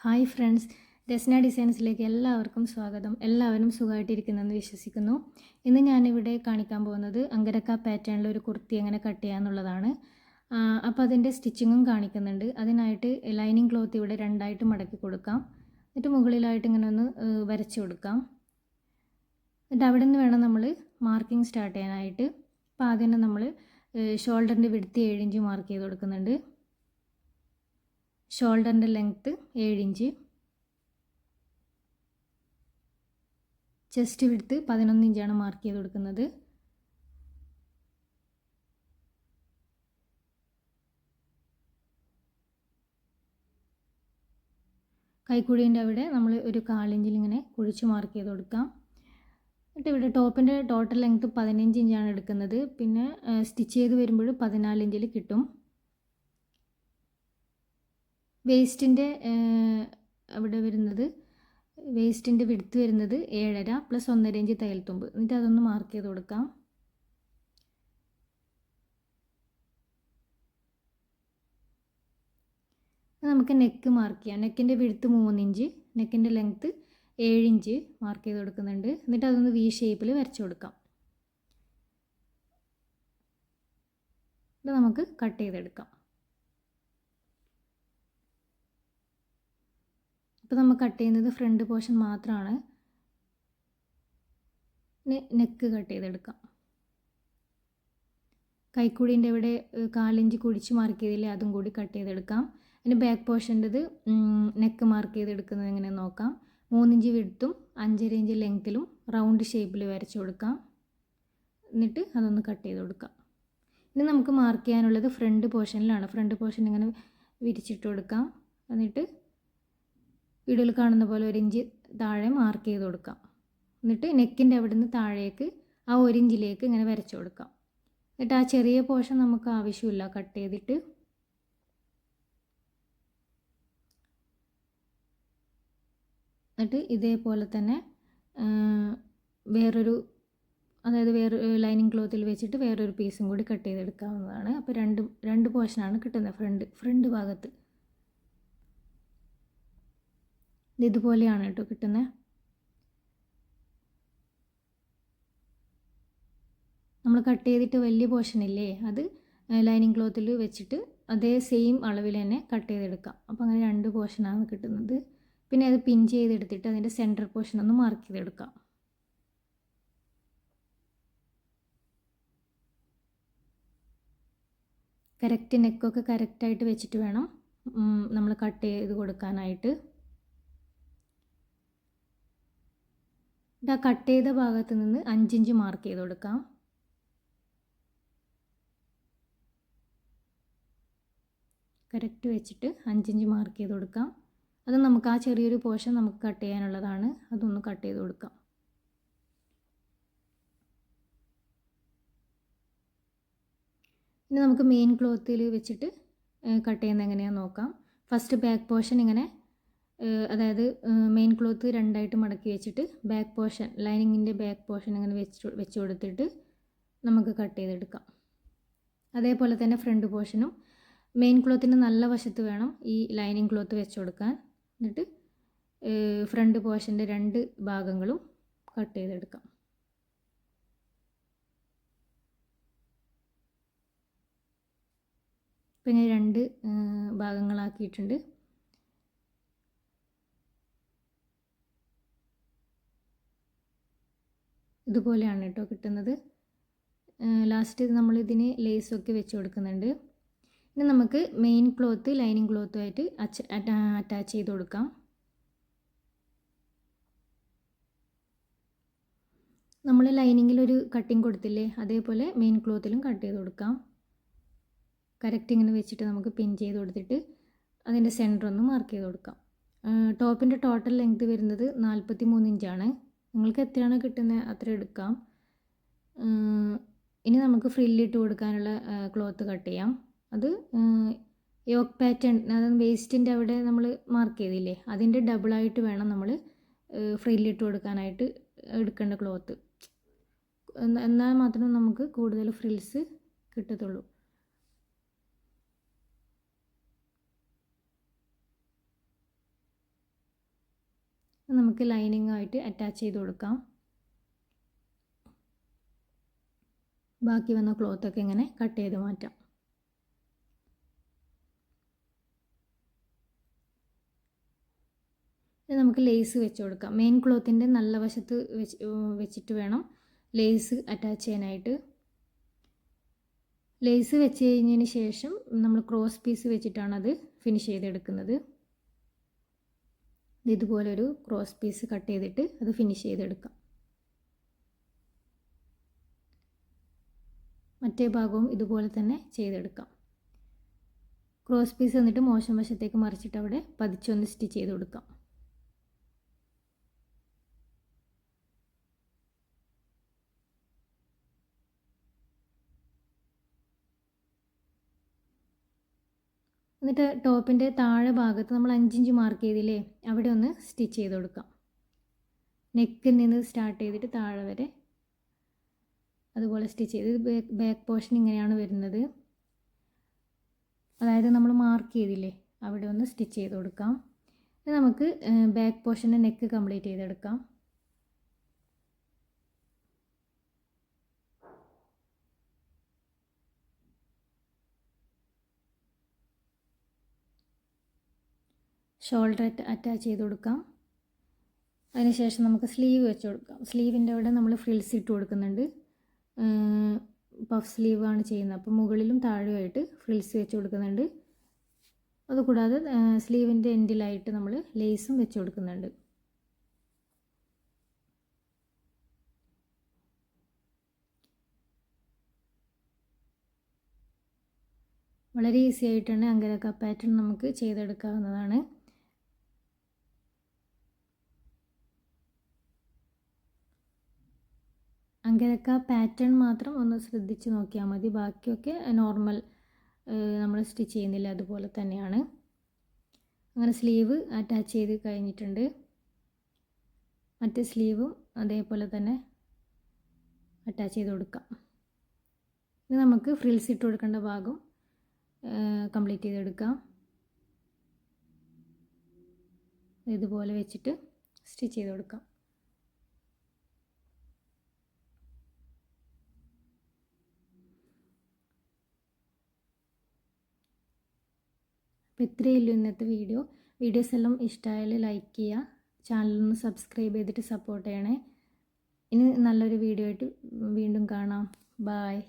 Hi friends, Rasna ഡിസൈൻസിലേക്ക് എല്ലാവർക്കും സ്വാഗതം. എല്ലാവരും സുഖമായിട്ടിരിക്കുന്നെന്ന് വിശ്വസിക്കുന്നു. ഇന്ന് ഞാനിവിടെ കാണിക്കാൻ പോകുന്നത് അങ്കരക്ക പാറ്റേണിൽ ഒരു കുർത്തി എങ്ങനെ കട്ട് ചെയ്യാന്നുള്ളതാണ്. അപ്പോൾ അതിൻ്റെ സ്റ്റിച്ചിങ്ങും കാണിക്കുന്നുണ്ട്. അതിനായിട്ട് ലൈനിങ് ക്ലോത്ത് ഇവിടെ രണ്ടായിട്ട് മടക്കി കൊടുക്കാം. എന്നിട്ട് മുകളിലായിട്ട് ഇങ്ങനെ ഒന്ന് വരച്ചു കൊടുക്കാം. എന്നിട്ട് അവിടെ നിന്ന് വേണം നമ്മൾ മാർക്കിംഗ് സ്റ്റാർട്ട് ചെയ്യാനായിട്ട്. അപ്പോൾ ആദ്യം തന്നെ നമ്മൾ ഷോൾഡറിൻ്റെ വിഡ്ത്ത് 7 ഇഞ്ച് മാർക്ക് ചെയ്ത് കൊടുക്കുന്നുണ്ട്. ഷോൾഡറിൻ്റെ ലെങ്ത്ത് 7 ഇഞ്ച്, ചെസ്റ്റ് വിഡ്ത്ത് 11 ഇഞ്ചാണ് മാർക്ക് ചെയ്ത് കൊടുക്കുന്നത്. കൈക്കുഴീൻ്റെ അവിടെ നമ്മൾ ഒരു 1/4 ഇഞ്ചിൽ ഇങ്ങനെ കുഴിച്ച് മാർക്ക് ചെയ്ത് കൊടുക്കാം. എന്നിട്ട് ഇവിടെ ടോപ്പിൻ്റെ ടോട്ടൽ ലെങ്ത്ത് 15 ഇഞ്ചാണ് എടുക്കുന്നത്. പിന്നെ സ്റ്റിച്ച് ചെയ്ത് വരുമ്പോൾ 14 ഇഞ്ചിൽ കിട്ടും. വേസ്റ്റിൻ്റെ അവിടെ വരുന്നത് വേസ്റ്റിൻ്റെ വിഡ്ത്ത് വരുന്നത് 7.5 പ്ലസ് 1.5 ഇഞ്ച് തയ്യൽ തുമ്പ്. എന്നിട്ട് അതൊന്ന് മാർക്ക് ചെയ്ത് കൊടുക്കാം. നമുക്ക് നെക്ക് മാർക്ക് ചെയ്യാം. നെക്കിൻ്റെ വിഡ്ത്ത് 3 ഇഞ്ച്, നെക്കിൻ്റെ ലെങ്ത്ത് 7 ഇഞ്ച് മാർക്ക് ചെയ്ത് കൊടുക്കുന്നുണ്ട്. എന്നിട്ട് അതൊന്ന് വി ഷേപ്പിൽ വരച്ചു കൊടുക്കാം. ഇത് നമുക്ക് കട്ട് ചെയ്തെടുക്കാം. ഇപ്പോൾ നമ്മൾ കട്ട് ചെയ്യുന്നത് ഫ്രണ്ട് പോർഷൻ മാത്രമാണ്. നെക്ക് കട്ട് ചെയ്തെടുക്കാം. കൈക്കുഴീൻ്റെ ഇവിടെ 1/4 ഇഞ്ച് കുഴിച്ച് മാർക്ക് ചെയ്തില്ലേ, അതും കൂടി കട്ട് ചെയ്തെടുക്കാം. അതിന് ബാക്ക് പോർഷൻ്റെത് നെക്ക് മാർക്ക് ചെയ്തെടുക്കുന്നത് എങ്ങനെയാണെന്ന് നോക്കാം. 3 ഇഞ്ച് വിഡ്ത്തും 5.5 ഇഞ്ച് ലെങ്ത്തിലും റൗണ്ട് ഷേപ്പിൽ വരച്ചു കൊടുക്കാം. എന്നിട്ട് അതൊന്ന് കട്ട് ചെയ്ത് കൊടുക്കാം. ഇനി നമുക്ക് മാർക്ക് ചെയ്യാനുള്ളത് ഫ്രണ്ട് പോർഷനിലാണ്. ഫ്രണ്ട് പോർഷൻ ഇങ്ങനെ വിരിച്ചിട്ട് കൊടുക്കാം. എന്നിട്ട് വീഡിയോയിൽ കാണുന്ന പോലെ 1 ഇഞ്ച് താഴെ മാർക്ക് ചെയ്ത് കൊടുക്കാം. എന്നിട്ട് നെക്കിൻ്റെ അവിടെ നിന്ന് താഴേക്ക് ആ 1 ഇഞ്ചിലേക്ക് ഇങ്ങനെ വരച്ചു കൊടുക്കാം. എന്നിട്ട് ആ ചെറിയ പോർഷൻ നമുക്ക് ആവശ്യമില്ല, കട്ട് ചെയ്തിട്ട് എന്നിട്ട് ഇതേപോലെ തന്നെ വേറൊരു ലൈനിങ് ക്ലോത്തിൽ വെച്ചിട്ട് വേറൊരു പീസും കൂടി കട്ട് ചെയ്തെടുക്കാവുന്നതാണ്. അപ്പോൾ രണ്ട് പോർഷനാണ് കിട്ടുന്നത് ഫ്രണ്ട് ഭാഗത്ത്. ഇതുപോലെയാണ് കേട്ടോ കിട്ടുന്നത്. നമ്മൾ കട്ട് ചെയ്തിട്ട് വലിയ പോർഷനില്ലേ, അത് ലൈനിങ് ക്ലോത്തിൽ വെച്ചിട്ട് അതേ സെയിം അളവിൽ തന്നെ കട്ട് ചെയ്തെടുക്കാം. അപ്പോൾ അങ്ങനെ 2 പോർഷനാണ് കിട്ടുന്നത്. പിന്നെ അത് പിൻ ചെയ്തെടുത്തിട്ട് അതിൻ്റെ സെൻറ്റർ പോർഷൻ ഒന്ന് മാർക്ക് ചെയ്തെടുക്കാം. കറക്റ്റ് നെക്കൊക്കെ കറക്റ്റായിട്ട് വെച്ചിട്ട് വേണം നമ്മൾ കട്ട് ചെയ്ത് കൊടുക്കാനായിട്ട്. ആ കട്ട് ചെയ്ത ഭാഗത്ത് നിന്ന് 5 ഇഞ്ച് മാർക്ക് ചെയ്ത് കൊടുക്കാം. കറക്റ്റ് വെച്ചിട്ട് 5 ഇഞ്ച് മാർക്ക് ചെയ്ത് കൊടുക്കാം. അത് നമുക്ക് ആ ചെറിയൊരു പോർഷൻ നമുക്ക് കട്ട് ചെയ്യാനുള്ളതാണ്. അതൊന്ന് കട്ട് ചെയ്ത് കൊടുക്കാം. ഇനി നമുക്ക് മെയിൻ ക്ലോത്തിൽ വെച്ചിട്ട് കട്ട് ചെയ്യുന്നത് എങ്ങനെയാണെന്ന് നോക്കാം. ഫസ്റ്റ് ബാക്ക് പോർഷൻ ഇങ്ങനെ അതായത് മെയിൻ ക്ലോത്ത് രണ്ടായിട്ട് മടക്കി വെച്ചിട്ട് ബാക്ക് പോർഷൻ ലൈനിങ്ങിൻ്റെ ബാക്ക് പോർഷൻ ഇങ്ങനെ വെച്ച് കൊടുത്തിട്ട് നമുക്ക് കട്ട് ചെയ്തെടുക്കാം. അതേപോലെ തന്നെ ഫ്രണ്ട് പോർഷനും മെയിൻ ക്ലോത്തിൻ്റെ നല്ല വശത്ത് വേണം ഈ ലൈനിങ് ക്ലോത്ത് വെച്ച് കൊടുക്കാൻ. എന്നിട്ട് ഫ്രണ്ട് പോർഷൻ്റെ 2 ഭാഗങ്ങളും കട്ട് ചെയ്തെടുക്കാം. ഇപ്പം ഞാൻ 2 ഭാഗങ്ങളാക്കിയിട്ടുണ്ട്. ഇതുപോലെയാണ് കേട്ടോ കിട്ടുന്നത്. ലാസ്റ്റ് നമ്മൾ ഇതിന് ലേസൊക്കെ വെച്ച് കൊടുക്കുന്നുണ്ട്. ഇനി നമുക്ക് മെയിൻ ക്ലോത്ത് ലൈനിങ് ക്ലോത്തുമായിട്ട് അറ്റാച്ച് ചെയ്ത് കൊടുക്കാം. നമ്മൾ ലൈനിങ്ങിൽ ഒരു കട്ടിങ് കൊടുത്തില്ലേ, അതേപോലെ മെയിൻ ക്ലോത്തിലും കട്ട് ചെയ്ത് കൊടുക്കാം. കറക്റ്റ് ഇങ്ങനെ വെച്ചിട്ട് നമുക്ക് പിൻ ചെയ്ത് കൊടുത്തിട്ട് അതിൻ്റെ സെൻറ്റർ ഒന്ന് മാർക്ക് ചെയ്ത് കൊടുക്കാം. ടോപ്പിൻ്റെ ടോട്ടൽ ലെങ്ത്ത് വരുന്നത് 43 ഇഞ്ചാണ്. നിങ്ങൾക്ക് എത്രയാണ് കിട്ടുന്നത് അത്ര എടുക്കാം. ഇനി നമുക്ക് ഫ്രില്ലിട്ട് കൊടുക്കാനുള്ള ക്ലോത്ത് കട്ട് ചെയ്യാം. അത് യോക്ക് പാറ്റേൺ, അതായത് വേസ്റ്റിൻ്റെ അവിടെ നമ്മൾ മാർക്ക് ചെയ്തില്ലേ, അതിൻ്റെ ഡബിളായിട്ട് വേണം നമ്മൾ ഫ്രില്ലിട്ട് കൊടുക്കാനായിട്ട് എടുക്കേണ്ട ക്ലോത്ത്. എന്നാൽ മാത്രമേ നമുക്ക് കൂടുതൽ ഫ്രിൽസ് കിട്ടത്തുള്ളൂ. നമുക്ക് ലൈനിങ്ങായിട്ട് അറ്റാച്ച് ചെയ്ത് കൊടുക്കാം. ബാക്കി വന്ന ക്ലോത്തൊക്കെ ഇങ്ങനെ കട്ട് ചെയ്ത് മാറ്റാം. ഇനി നമുക്ക് ലേസ് വെച്ച് കൊടുക്കാം. മെയിൻ ക്ലോത്തിൻ്റെ നല്ല വശത്ത് വെച്ചിട്ട് വേണം ലേസ് അറ്റാച്ച് ചെയ്യാനായിട്ട്. ലേസ് വെച്ച് കഴിഞ്ഞതിന് ശേഷം നമ്മൾ ക്രോസ് പീസ് വെച്ചിട്ടാണ് അത് ഫിനിഷ് ചെയ്തെടുക്കുന്നത്. ഇതുപോലൊരു ക്രോസ് പീസ് കട്ട് ചെയ്തിട്ട് അത് ഫിനിഷ് ചെയ്തെടുക്കാം. മറ്റേ ഭാഗവും ഇതുപോലെ തന്നെ ചെയ്തെടുക്കാം. ക്രോസ് പീസ് എന്നിട്ട് മോശം വശത്തേക്ക് മറിച്ചിട്ട് അവിടെ പതിച്ചൊന്ന് സ്റ്റിച്ച് ചെയ്ത് കൊടുക്കാം. എന്നിട്ട് ടോപ്പിൻ്റെ താഴെ ഭാഗത്ത് നമ്മൾ 5 ഇഞ്ച് മാർക്ക് ചെയ്തില്ലേ, അവിടെ ഒന്ന് സ്റ്റിച്ച് ചെയ്ത് കൊടുക്കാം. നെക്കിൽ നിന്ന് സ്റ്റാർട്ട് ചെയ്തിട്ട് താഴെ വരെ അതുപോലെ സ്റ്റിച്ച് ചെയ്ത് ബാക്ക് പോർഷൻ ഇങ്ങനെയാണ് വരുന്നത്. അതായത് നമ്മൾ മാർക്ക് ചെയ്തില്ലേ അവിടെ ഒന്ന് സ്റ്റിച്ച് ചെയ്ത് കൊടുക്കാം. ഇനി നമുക്ക് ബാക്ക് പോർഷൻ്റെ നെക്ക് കംപ്ലീറ്റ് ചെയ്തെടുക്കാം. ഷോൾഡർ അറ്റാച്ച് ചെയ്ത് കൊടുക്കാം. അതിനുശേഷം നമുക്ക് സ്ലീവ് വെച്ച് കൊടുക്കാം. സ്ലീവിൻ്റെ അവിടെ നമ്മൾ ഫ്രിൽസ് ഇട്ട് കൊടുക്കുന്നുണ്ട്. പഫ് സ്ലീവാണ് ചെയ്യുന്നത്. അപ്പോൾ മുകളിലും താഴെയായിട്ട് ഫ്രിൽസ് വെച്ച് കൊടുക്കുന്നുണ്ട്. അതുകൂടാതെ സ്ലീവിൻ്റെ എൻഡിലായിട്ട് നമ്മൾ ലേസും വെച്ച് കൊടുക്കുന്നുണ്ട്. വളരെ ഈസി ആയിട്ടാണ് അങ്കരക്ക പാറ്റേൺ നമുക്ക് ചെയ്തെടുക്കാവുന്നതാണ്. അങ്കരക്ക പാറ്റേൺ മാത്രം ഒന്ന് ശ്രദ്ധിച്ച് നോക്കിയാൽ മതി. ബാക്കിയൊക്കെ നോർമൽ നമ്മൾ സ്റ്റിച്ച് ചെയ്യുന്നില്ല അതുപോലെ തന്നെയാണ്. അങ്ങനെ സ്ലീവ് അറ്റാച്ച് ചെയ്ത് കഴിഞ്ഞിട്ടുണ്ട്. മറ്റേ സ്ലീവും അതേപോലെ തന്നെ അറ്റാച്ച് ചെയ്ത് കൊടുക്കാം. ഇനി നമുക്ക് ഫ്രിൽസ് ഇട്ട് കൊടുക്കേണ്ട ഭാഗം കംപ്ലീറ്റ് ചെയ്തെടുക്കാം. ഇതുപോലെ വെച്ചിട്ട് സ്റ്റിച്ച് ചെയ്ത് കൊടുക്കാം. അപ്പോൾ ഇത്രയേ ഉള്ളൂ ഇന്നത്തെ വീഡിയോസ് എല്ലാം ഇഷ്ടമായാൽ ലൈക്ക് ചെയ്യുക, ചാനലൊന്ന് സബ്സ്ക്രൈബ് ചെയ്തിട്ട് സപ്പോർട്ട് ചെയ്യണേ. ഇനി നല്ലൊരു വീഡിയോ ആയിട്ട് വീണ്ടും കാണാം. ബായ്.